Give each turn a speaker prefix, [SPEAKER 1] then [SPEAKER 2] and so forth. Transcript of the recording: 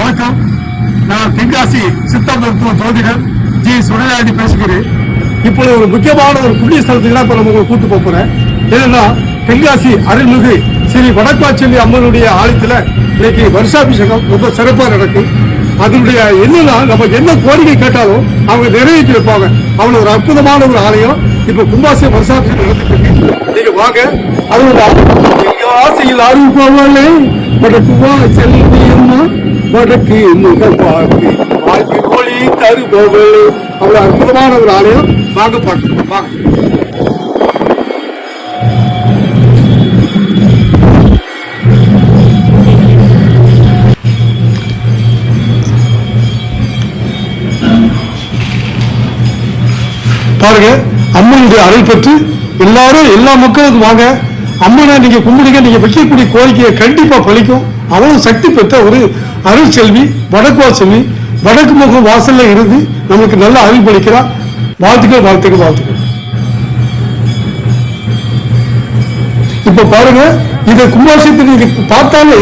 [SPEAKER 1] வணக்கம். நான் தென்காசி சித்த மருத்துவ ஜோதிடர் ஜி சுடலாண்டி பேசுகிறேன். இப்பொழுது ஒரு முக்கியமான ஒரு புண்ணிய ஸ்தலத்துக்கு தான் இப்ப நம்ம கூட்டு போறேன். என்னன்னா தென்காசி அருள்மிகு ஸ்ரீ வடக்காச்செல்லி அம்மனுடைய ஆலயத்துல இன்னைக்கு வருஷாபிஷேகம் ரொம்ப சிறப்பாக நடக்கும். அதனுடைய என்னன்னா நம்ம என்ன கோரிக்கை கேட்டாலும் அவங்க நிறைவேற்றி வைப்பாங்க. அவ்வளவு ஒரு அற்புதமான ஒரு ஆலயம். இப்ப கும்பாசிய வருஷாபிஷேகம் நடந்துட்டு இருக்கு. நீங்க வாங்க. அதோட ஆசையில் அருள்பவளே வடக்குவா செல்வி அம்மா வடக்கு முக பாட்டு வாழ்க்கை மொழி தருபவளே. அவ்வளவு அற்புதமான ஒரு ஆலயம். வாங்க பார்க்கணும். வாங்க. பாருங்க, அம்மனுடைய அருள் பெற்று எல்லாரும் எல்லா மக்களும் வாங்க. அம்மனை நீங்க கும்பிடுங்க. நீங்க வைக்கக்கூடிய கோரிக்கையை கண்டிப்பா பலிக்கும். அவ்வளவு சக்தி பெற்ற ஒரு அருள் செல்வி வடக்குவாசெல்வி. வடக்கு முகம் வாசல்ல இருந்து நமக்கு நல்ல அருள் பலிக்கிறார். வாழ்த்துக்கள் வாழ்த்துக்கள் வாழ்த்துக்கள். இப்ப பாருங்க, இதை கும்பாபிஷேகத்தை நீங்க பார்த்தாலே